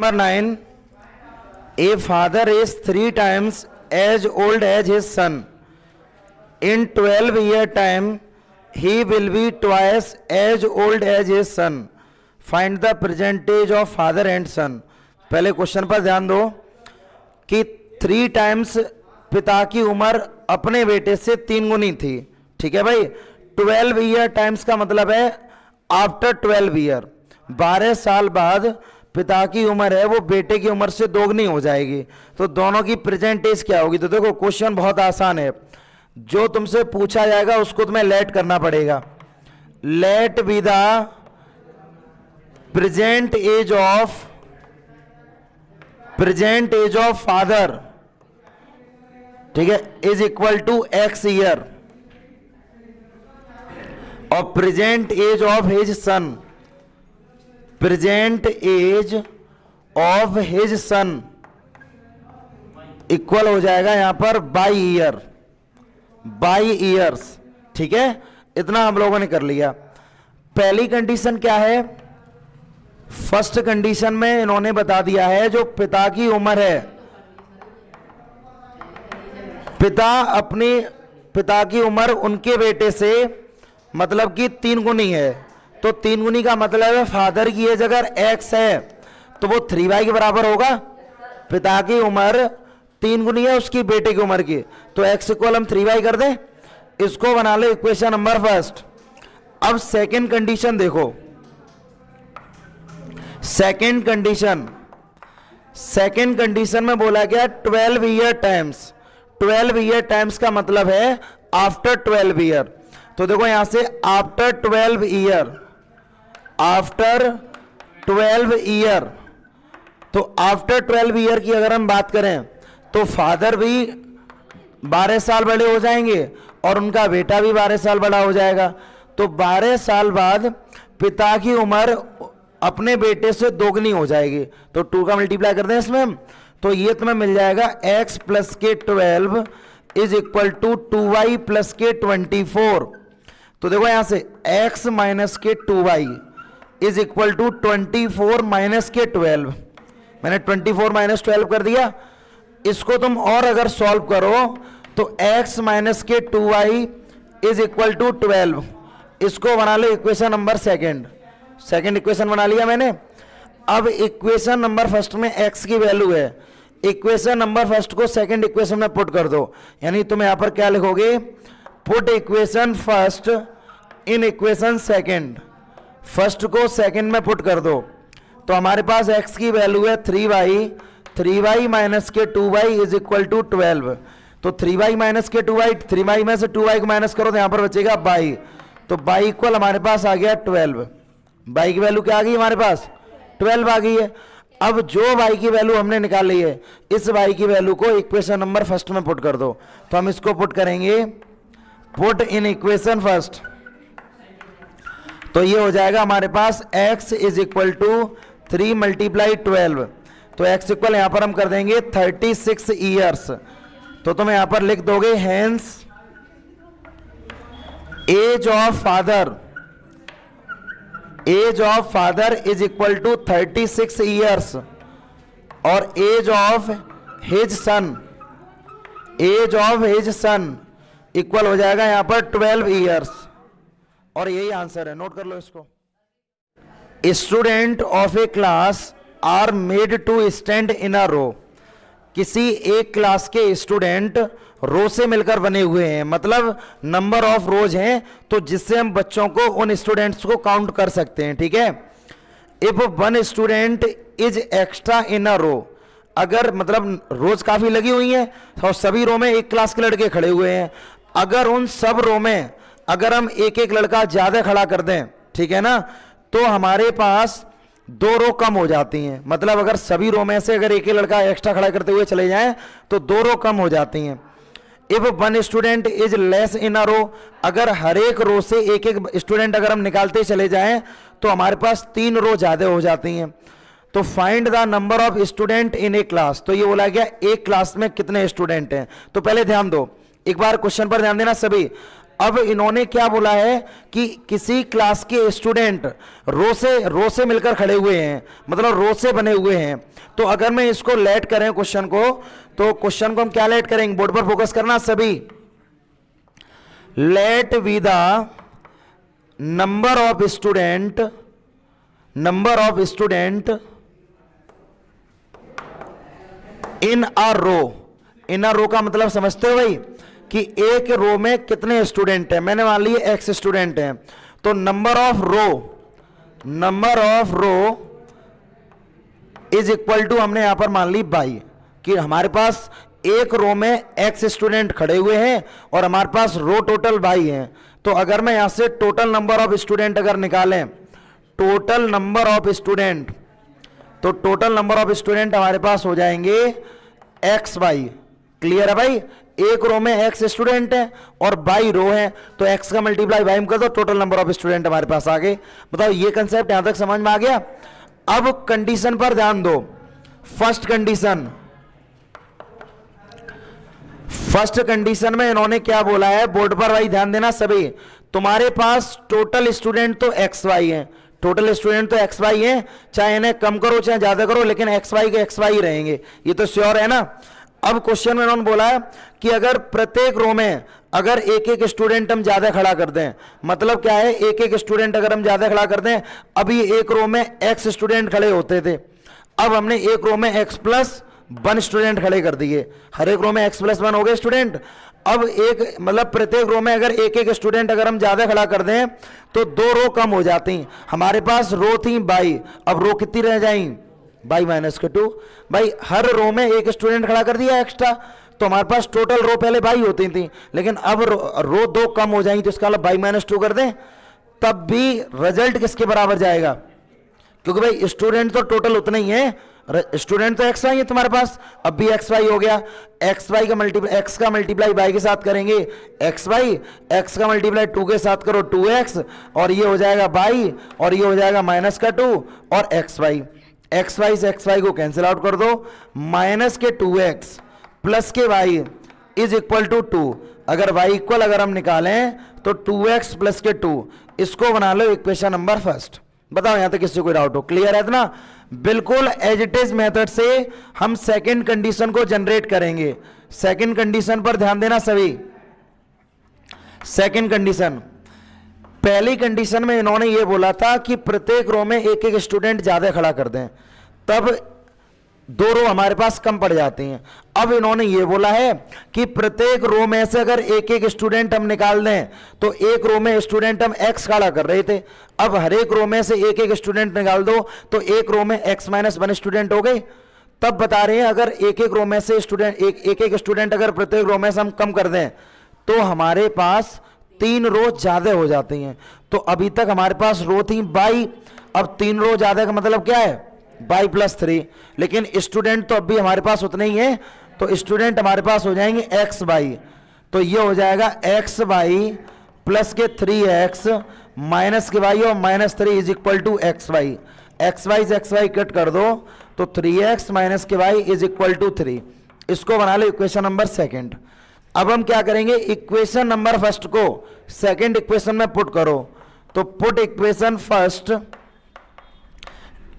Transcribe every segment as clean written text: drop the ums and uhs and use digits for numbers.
Number 9. A father is 3 times as old as his son. In 12-year time, he will be twice as old as his son. Find the percentage of father and son. पहले question पर ध्यान दो कि 3 times पिता की उम्र अपने बेटे से 3 गुनी थी। ठीक है भाई, 12 ईयर टाइम्स का मतलब है आफ्टर 12 ईयर, 12 साल बाद पिता की उम्र है वो बेटे की उम्र से दोगुनी हो जाएगी। तो दोनों की प्रेजेंट एज क्या होगी? तो देखो क्वेश्चन बहुत आसान है, जो तुमसे पूछा जाएगा उसको तुम्हें लेट करना पड़ेगा। Let be the present age of father, ठीक है, is equal to X year, और present age of his son, present age of his son equal हो जाएगा यहां पर बाई ईयर्स। ठीक है, इतना हम लोगों ने कर लिया। पहली कंडीशन क्या है? फर्स्ट कंडीशन में इन्होंने बता दिया है जो पिता की उम्र है, पिता की उम्र उनके बेटे से मतलब कि 3 गुनी है। तो 3 गुनी का मतलब है फादर की एज अगर x है तो वो 3y के बराबर होगा। पिता की उम्र 3 गुनी है उसकी बेटे की उम्र की, तो x इक्वल हम 3y कर दें। इसको बना लो इक्वेशन नंबर फर्स्ट। अब सेकंड कंडीशन देखो, सेकंड कंडीशन में बोला गया 12 ईयर टाइम्स। 12 ईयर टाइम्स का मतलब है आफ्टर 12 ईयर। तो देखो यहां से आफ्टर 12 ईयर, तो आफ्टर 12 ईयर की अगर हम बात करें तो फादर भी 12 साल बड़े हो जाएंगे और उनका बेटा भी 12 साल बड़ा हो जाएगा। तो 12 साल बाद पिता की उम्र अपने बेटे से दोगुनी हो जाएगी। तो 2 का मल्टीप्लाई कर दें इसमें हम, तो ये तुम्हें मिल जाएगा x प्लस के 12 is equal to 2y plus के 24। तो देखो यहां से x माइनस के 2y is equal to 24 minus के 12। मैंने 24 माइनस 12 कर दिया। इसको तुम और अगर सॉल्व करो तो x माइनस के 2y इज इक्वल टू 12। इसको बना लो इक्वेशन नंबर सेकंड इक्वेशन बना लिया मैंने। अब इक्वेशन नंबर फर्स्ट में x की वैल्यू है, इक्वेशन नंबर फर्स्ट को सेकंड इक्वेशन में पुट कर दो। यानी तुम यहां पर क्या लिखोगे? Put equation first in equation second. First को सेकंड में पुट कर दो तो हमारे पास x की वैल्यू है 3y माइनस के 2y इज इक्वल टू 12। तो 3y माइनस के 2y, 3y में से 2y को माइनस करो तो यहां पर बचेगा y। तो y इक्वल हमारे पास आ गया 12। y की वैल्यू क्या आ गई? हमारे पास 12 आ गई है। अब जो y की वैल्यू हमने निकाल ली है, इस y की वैल्यू को इक्वेशन नंबर फर्स्ट में पुट कर दो। तो हम इसको पुट करेंगे, पुट इन इक्वेशन फर्स्ट। तो ये हो जाएगा हमारे पास x is equal to 3 multiply 12। तो x इक्वल यहां पर हम कर देंगे 36 ईयर्स। तो तुम यहां पर लिख दोगे hence age of father is equal to 36 years, और age of his son equal हो जाएगा यहां पर 12 ईयर्स। और यही आंसर है, नोट कर लो इसको। Student of a class are made to stand in a row. किसी एक क्लास के स्टूडेंट रो से मिलकर बने हुए हैं, मतलब नंबर ऑफ रोज हैं, तो जिससे हम बच्चों को, उन स्टूडेंट्स को काउंट कर सकते हैं। ठीक है, if one student is extra in a row, अगर मतलब रोज काफी लगी हुई हैं और सभी रो में एक क्लास के लड़के खड़े हुए हैं, अगर उन सब रो में अगर हम एक एक लड़का ज्यादा खड़ा कर दें, ठीक है ना, तो हमारे पास 2 रो कम हो जाती हैं। मतलब अगर सभी रो में से अगर एक एक लड़का एक्स्ट्रा खड़ा करते हुए चले जाएं तो 2 रो कम हो जाती हैं। If one student is less in a row, अगर हर एक रो से एक एक स्टूडेंट अगर हम निकालते चले जाएं तो हमारे पास 3 रो ज्यादा हो जाती हैं। तो find the number of student in A class. तो ये बोला गया एक क्लास में कितने स्टूडेंट हैं। तो पहले ध्यान दो, एक बार क्वेश्चन पर ध्यान देना सभी। अब इन्होंने क्या बोला है कि किसी क्लास के स्टूडेंट रो से मिलकर खड़े हुए हैं, मतलब रो से बने हुए हैं। तो अगर मैं इसको लेट करें क्वेश्चन को, तो क्वेश्चन को हम क्या लेट करेंगे, बोर्ड पर फोकस करना सभी। Let be the number of student in a row का मतलब समझते हो भाई कि एक रो में कितने स्टूडेंट हैं। मैंने मान लिए एक्स स्टूडेंट हैं, तो number of row is equal to, हमने यहां पर मान ली बाई, कि हमारे पास एक रो में एक्स स्टूडेंट खड़े हुए हैं और हमारे पास रो टोटल बाई है। तो अगर मैं यहां से टोटल नंबर ऑफ स्टूडेंट अगर निकालें, टोटल नंबर ऑफ स्टूडेंट, तो टोटल नंबर ऑफ स्टूडेंट हमारे पास हो जाएंगे एक्स बाई। क्लियर है भाई, एक रो में एक्स स्टूडेंट है और बाई रो है, तो एक्स का मल्टीप्लाई बाई में कर दो, टोटल नंबर ऑफ स्टूडेंट हमारे पास आ गए। बताओ ये कंसेप्ट यहां तक समझ में आ गया। अब कंडीशन पर ध्यान दो। फर्स्ट कंडीशन में इन्होंने क्या बोला है, बोर्ड पर भाई ध्यान देना सभी। तुम्हारे पास टोटल स्टूडेंट तो एक्स वाई है, टोटल स्टूडेंट तो एक्स वाई है, चाहे इन्हें कम करो चाहे ज्यादा करो, लेकिन एक्स वाई के एक्स वाई रहेंगे, ये तो श्योर है ना। अब क्वेश्चन में इन्होंने बोला है कि अगर प्रत्येक रो में अगर एक एक स्टूडेंट हम ज्यादा खड़ा कर दें, मतलब क्या है, एक एक स्टूडेंट अगर हम ज्यादा खड़ा कर दें, अभी एक रो में एक्स स्टूडेंट खड़े होते थे, अब हमने एक रो में एक्स प्लस वन स्टूडेंट खड़े कर दिए, हर एक रो में एक्स प्लस वन हो गए स्टूडेंट। अब एक मतलब प्रत्येक रो में अगर एक एक स्टूडेंट अगर हम ज्यादा खड़ा कर दें तो दो रो कम हो जाती। हमारे पास रो थी बाई, अब रो कितनी रह जाएंगी, बाई माइनस के 2। भाई हर रो में एक स्टूडेंट खड़ा कर दिया एक्स्ट्रा, तो हमारे पास टोटल रो पहले बाई होती थी, लेकिन अब रो दो कम हो जाएंगी, तो इसका मतलब बाई माइनस 2 कर दें, तब भी रिजल्ट किसके बराबर जाएगा, क्योंकि भाई स्टूडेंट तो टोटल उतने ही है, स्टूडेंट तो एक्स वाई है तुम्हारे पास, अब भी एक्स वाई हो गया। एक्स वाई का मल्टीप्लाई, एक्स का मल्टीप्लाई बाई के साथ करेंगे एक्स वाई, एक्स का मल्टीप्लाई 2 के साथ करो 2x, और ये हो जाएगा बाई, और ये हो जाएगा माइनस का 2 और एक्स वाई। एक्स वाई से एक्स वाई को कैंसिल आउट कर दो, माइनस के 2x प्लस के y इज इक्वल टू 2। अगर y इक्वल अगर हम निकालें तो 2x प्लस के 2, इसको बना लो इक्वेशन नंबर फर्स्ट। बताओ यहां तक किसी कोई डाउट हो, क्लियर है ना। बिल्कुल एज इट इज मेथड से हम सेकंड कंडीशन को जनरेट करेंगे। सेकंड कंडीशन पर ध्यान देना सभी। सेकंड कंडीशन, पहली कंडीशन में इन्होंने ये बोला था कि प्रत्येक रो में एक एक स्टूडेंट ज्यादा खड़ा कर दें, तब दो रो हमारे पास कम पड़ जाती हैं। अब इन्होंने ये बोला है कि प्रत्येक रो में से अगर एक एक स्टूडेंट हम निकाल दें, तो एक रो में स्टूडेंट हम एक्स खड़ा कर रहे थे, अब हर एक रो में से एक एक स्टूडेंट निकाल दो, तो एक रो में एक्स माइनस वन स्टूडेंट हो गए। तब बता रहे हैं अगर एक एक रो में से स्टूडेंट एक एक स्टूडेंट अगर प्रत्येक रो में से हम कम कर दें, तो हमारे पास 3 रो ज्यादा हो जाती हैं। तो अभी तक हमारे पास रो थी बाई, अब 3 रो ज्यादा का मतलब क्या है, बाई प्लस 3, लेकिन स्टूडेंट तो अब भी हमारे पास उतने ही हैं, तो स्टूडेंट हमारे पास हो जाएंगे एक्स बाई। तो ये हो जाएगा एक्स बाई प्लस के 3x माइनस के वाई और minus 3 is equal to x y. X y से एक्स वाई कट कर दो तो 3x माइनस के वाई इज इक्वल टू 3। इसको बना लो इक्वेशन नंबर सेकंड। अब हम क्या करेंगे, इक्वेशन नंबर फर्स्ट को सेकंड इक्वेशन में पुट करो, तो put equation first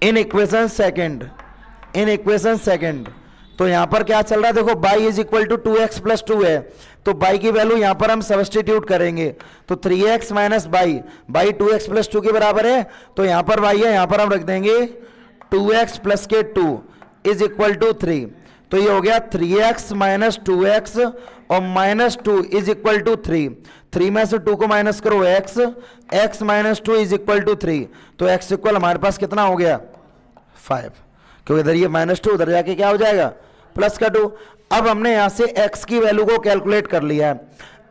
in equation second. तो यहां पर क्या चल रहा है, देखो y is equal to 2x plus 2 है, तो बाई की वैल्यू यहां पर हम सब्स्टिट्यूट करेंगे, तो 3x minus by 2x plus 2 के बराबर है, तो यहां पर बाई है, यहां पर हम रख देंगे 2x प्लस के 2 इज इक्वल टू 3। तो ये हो गया 3x माइनस 2x और माइनस 2 इज इक्वल टू 3। 3 में से 2 को माइनस करो x minus 2 is equal to 3, तो x इक्वल हमारे पास कितना हो गया 5, क्योंकि इधर ये माइनस 2 उधर जाके क्या हो जाएगा प्लस का 2। अब हमने यहां से x की वैल्यू को कैलकुलेट कर लिया है।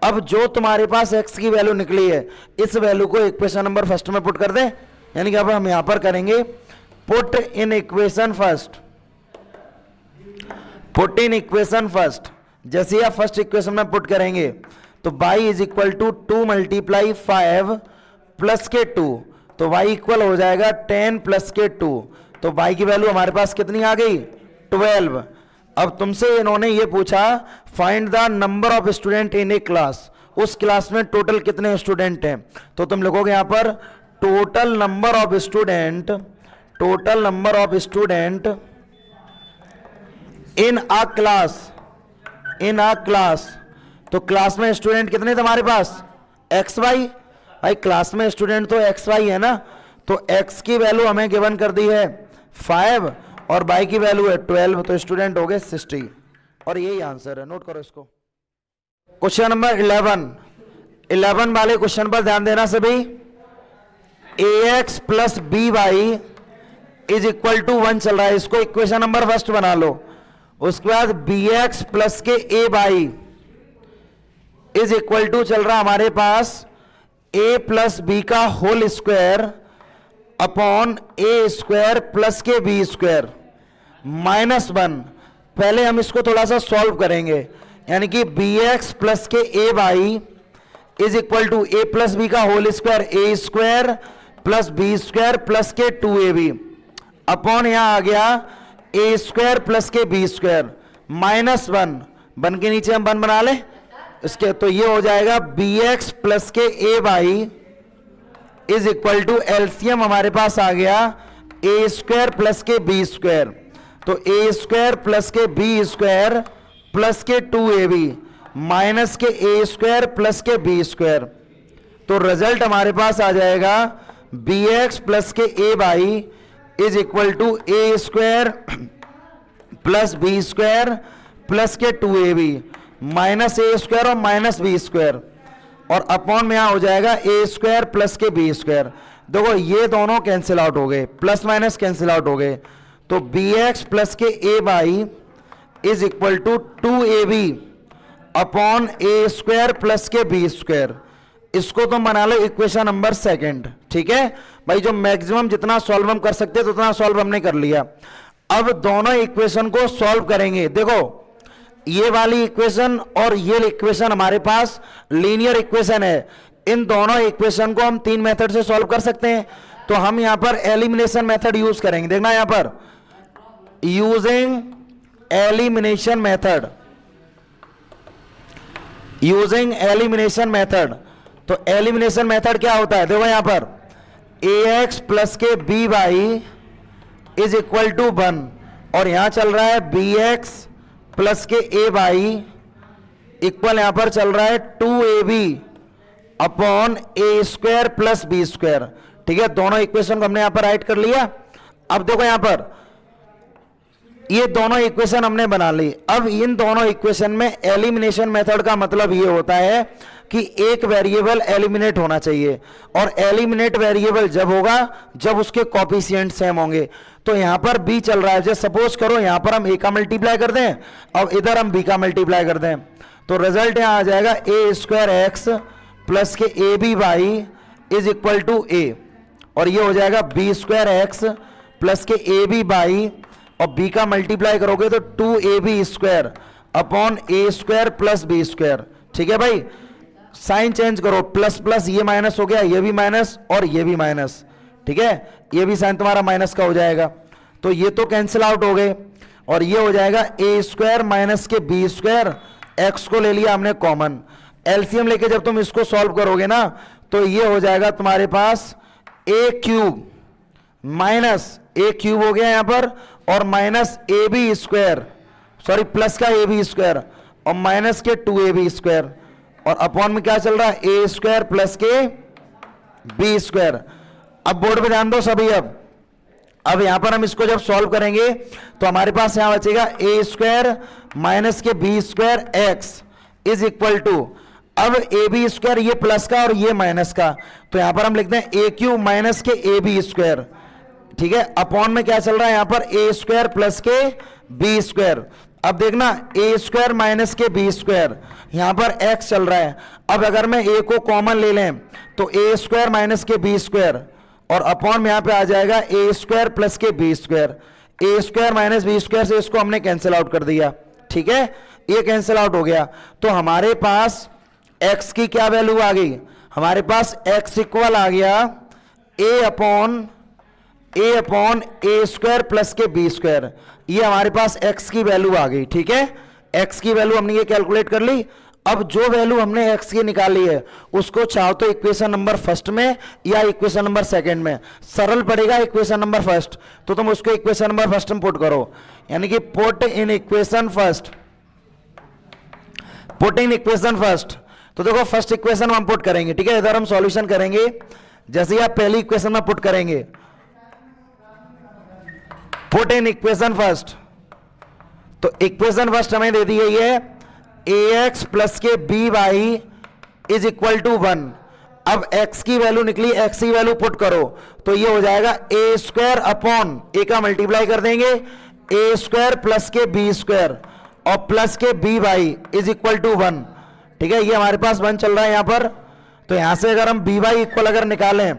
अब जो तुम्हारे पास x की वैल्यू निकली है, इस वैल्यू को इक्वेशन नंबर फर्स्ट में पुट कर दें, यानी कि अब हम यहां पर करेंगे पुट इन इक्वेशन फर्स्ट। जैसे आप फर्स्ट इक्वेशन में पुट करेंगे तो y is equal to 2 multiply 5 plus के 2, तो y इक्वल हो जाएगा 10 प्लस के 2, तो y की वैल्यू हमारे पास कितनी आ गई 12। अब तुमसे इन्होंने ये पूछा find the number of student in A class, उस क्लास में टोटल कितने स्टूडेंट हैं, तो तुम लिखोगे यहां पर total number of student in a class. तो क्लास में स्टूडेंट कितने तुम्हारे पास, एक्स वाई। भाई क्लास में स्टूडेंट तो एक्स वाई है ना, तो x की वैल्यू हमें गिवन कर दी है 5 और y की वैल्यू है 12, तो स्टूडेंट हो गए 60 और यही आंसर है। नोट करो इसको। क्वेश्चन नंबर 11 वाले क्वेश्चन पर ध्यान देना सभी। ax plus B Y is equal to 1 चल रहा है, इसको इक्वेशन नंबर फर्स्ट बना लो। उसके बाद bx प्लस के A Y is equal to चल रहा हमारे पास a प्लस बी का होल स्क्वायर अपॉन ए स्क्वायर प्लस के बी स्क्वायर -1। पहले हम इसको थोड़ा सा सॉल्व करेंगे, यानी कि bx प्लस के A Y is equal to A plus B का whole square A square plus B square plus के 2ab अपॉन यहां आ गया ए स्क्वायर प्लस के बी स्क्वायर -1। बन के नीचे हम 1 बना ले इसके, तो ये हो जाएगा bx प्लस के A Y is equal to LCM हमारे पास आ गया ए स्क्वायर प्लस के बी स्क्वायर, तो ए स्क्वायर प्लस के बी स्क्वायर प्लस के 2ab माइनस के ए स्क्वायर प्लस के बी स्क्वायर। तो रिजल्ट हमारे पास आ जाएगा bx प्लस के A Y is equal to A square plus B square plus के 2ab माइनस ए स्क्वायर और माइनस बी स्क्वायर और अपॉन में यहां हो जाएगा ए स्क्वायर प्लस के बी स्क्वायर। देखो ये दोनों कैंसिल आउट हो गए, प्लस माइनस कैंसिल आउट हो गए, तो bx प्लस के A Y is equal to 2ab upon A square plus के बी स्क्वायर। इसको तो बना लो इक्वेशन नंबर सेकंड। ठीक है भाई, जो मैक्सिमम जितना सॉल्व हम कर सकते हैं उतना सॉल्व हमने कर लिया। अब दोनों इक्वेशन को सॉल्व करेंगे। देखो ये वाली इक्वेशन और ये इक्वेशन हमारे पास लीनियर इक्वेशन है, इन दोनों इक्वेशन को हम 3 मेथड से सॉल्व कर सकते हैं। तो हम यहां पर एलिमिनेशन मेथड यूज करेंगे। देखना यहां पर यूजिंग एलिमिनेशन मेथड, तो एलिमिनेशन मेथड क्या होता है, देखो यहां पर ax प्लस के b Y is equal to 1 और यहां चल रहा है bx प्लस के ए वाई इक्वल यहां पर चल रहा है 2ab अपॉन ए स्क्वायर प्लस बी स्क्वायर। ठीक है, दोनों इक्वेशन को हमने यहां पर राइट कर लिया। अब देखो यहां पर ये दोनों इक्वेशन हमने बना ली। अब इन दोनों इक्वेशन में एलिमिनेशन मेथड का मतलब ये होता है कि एक वेरिएबल एलिमिनेट होना चाहिए, और एलिमिनेट वेरिएबल जब होगा जब उसके कोफिशिएंट सेम होंगे। तो यहां पर b चल रहा है, जैसे सपोज करो यहां पर हम a का मल्टीप्लाई कर दें और इधर हम b का मल्टीप्लाई कर दें, तो रिजल्ट यहां आ जाएगा ए स्क्वायर एक्स प्लस के A B Y is equal to A, और ये हो जाएगा बी स्क्वायर एक्स प्लस के ए बी वाई और b का मल्टीप्लाई करोगे तो 2ab स्क्वायर अपॉन ए स्क्वायर प्लस बी स्क्वायर। ठीक है भाई, साइन चेंज करो, प्लस प्लस ये माइनस हो गया, ये भी माइनस और ये भी माइनस। ठीक है, ये भी साइन तुम्हारा माइनस का हो जाएगा, तो ये तो कैंसिल आउट हो गए और ये हो जाएगा ए square minus k B square, x को ले लिया हमने कॉमन, एलसीएम लेके जब तुम इसको सॉल्व करोगे ना तो ये हो जाएगा तुम्हारे पास a cube minus a cube हो गया यहां पर और minus a b square, sorry plus का ए बी स्क्वायर और माइनस के 2ab स्क्वायर और अपॉन में क्या चल रहा है ए स्क्वायर प्लस के बी स्क्वायर। अब बोर्ड पे ध्यान दो सभी। अब यहां पर हम इसको जब सॉल्व करेंगे तो हमारे पास यहां बचेगा a square minus k B square x is equal to, अब ए बी स्क्वायर ये प्लस का और ये माइनस का, तो यहां पर हम लिखते हैं ए क्यूब माइनस के ए बी स्क्वायर। ठीक है, अपॉन में क्या चल रहा है यहां पर ए स्क्वायर प्लस के बी स्क्वायर। अब देखना ए square minus k B square, यहां पर एक्स चल रहा है। अब अगर मैं ए को कॉमन ले लें तो A square minus k B square और अपॉन में यहां पे आ जाएगा ए स्क्वायर प्लस के B square. A square minus B square से इसको हमने कैंसिल आउट कर दिया। ठीक है, ये कैंसिल आउट हो गया, तो हमारे पास x की क्या वैल्यू आ गई, हमारे पास x इक्वल आ गया a upon A square plus के बी स्क्वायर, ये हमारे पास x की वैल्यू आ गई। ठीक है, x की वैल्यू हमने ये कैलकुलेट कर ली। अब जो वैल्यू हमने x की निकाली है उसको चाहो तो इक्वेशन नंबर फर्स्ट में या इक्वेशन नंबर सेकंड में, सरल पड़ेगा इक्वेशन नंबर फर्स्ट, तो तुम उसको इक्वेशन नंबर फर्स्ट में पुट करो, यानी कि put in equation first, put in equation first. तो देखो फर्स्ट इक्वेशन हम पुट करेंगे, ठीक है, इधर हम सॉल्यूशन करेंगे, जैसे ही आप पहली इक्वेशन में पुट करेंगे, पुट इन इक्वेशन फर्स्ट, तो इक्वेशन फर्स्ट हमें दे दी गई है ax प्लस के b Y is equal to 1। अब x की वैल्यू निकली, x की वैल्यू पुट करो तो ये हो जाएगा ए स्क्वायर अपॉन ए का मल्टीप्लाई कर देंगे ए स्क्वायर प्लस के बी स्क्वायर और प्लस के b Y is equal to 1, ठीक है, ये हमारे पास 1 चल रहा है यहां पर। तो यहां से अगर हम बी वाई इक्वल अगर निकालें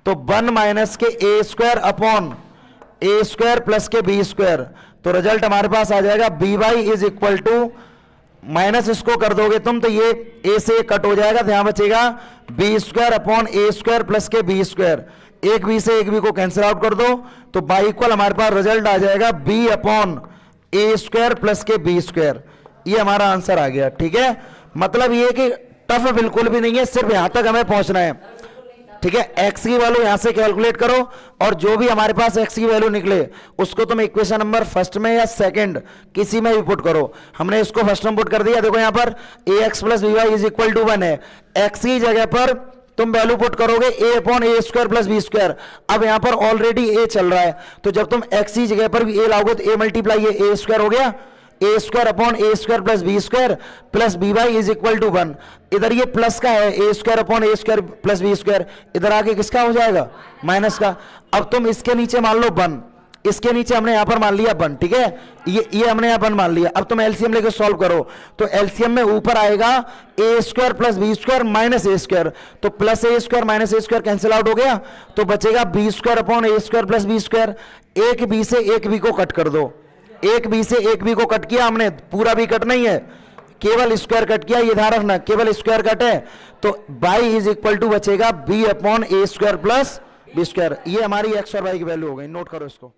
तो 1 माइनस के ए स्क्वायर अपॉन ए स्क्वायर प्लस के बी स्क्वायर, तो रिजल्ट हमारे पास आ जाएगा b Y is equal to, minus इसको कर दोगे तुम तो ये ए से कट हो जाएगा, ध्यान बचेगा बी स्क्वायर अपॉन ए स्क्वायर प्लस के बी स्क्वायर, एक बी से एक बी को कैंसिल आउट कर दो तो बाई इक्वल हमारे पास रिजल्ट आ जाएगा बी अपॉन ए स्क्वायर प्लस के बी स्क्वायर, ये हमारा आंसर आ गया, ठीक है। मतलब ये कि टफ बिल्कुल भी नहीं है, सिर्फ यहां तक हमें पहुंचना है, ठीक है। x की वैल्यू यहां से कैलकुलेट करो और जो भी हमारे पास x की वैल्यू निकले उसको तुम इक्वेशन नंबर फर्स्ट में या सेकंड किसी में भी पुट करो। हमने इसको फर्स्ट में पुट कर दिया, देखो यहां पर ax plus B Y is equal to 1 है, x की जगह पर तुम वैल्यू पुट करोगे a upon A square plus B square. अब यहां पर ऑलरेडी a चल रहा है तो जब तुम x की जगह पर भी a लाओगे तो a मल्टीप्लाई ए स्क्वायर हो गया, A square upon A square plus B square plus B Y is equal to 1। इधर ये प्लस का है A square upon A square plus B square, इधर आके किसका हो जाएगा माइनस का। अब तुम इसके नीचे मान लो 1, इसके नीचे हमने यहां पर मान लिया 1, ठीक है, ये हमने यहां पर मान लिया। अब तुम एलसीएम लेके सॉल्व करो तो एलसीएम में ऊपर आएगा a square plus B square minus A square, तो plus a square minus A square cancel out हो गया तो बचेगा बी स्क्वायर अपॉन ए स्क्वायर प्लस बी स्क्वायर। एक बी से एक बी को कट कर दो, एक बी से एक बी को कट किया हमने, पूरा बी कट नहीं है, केवल स्क्वायर कट किया, ये ध्यान रखना केवल स्क्वायर कट है, तो बाई इज इक्वल टू बचेगा बी अपॉन ए स्क्वायर प्लस बी स्क्वायर। ये हमारी एक्स और वाई की वैल्यू हो गई, नोट करो इसको।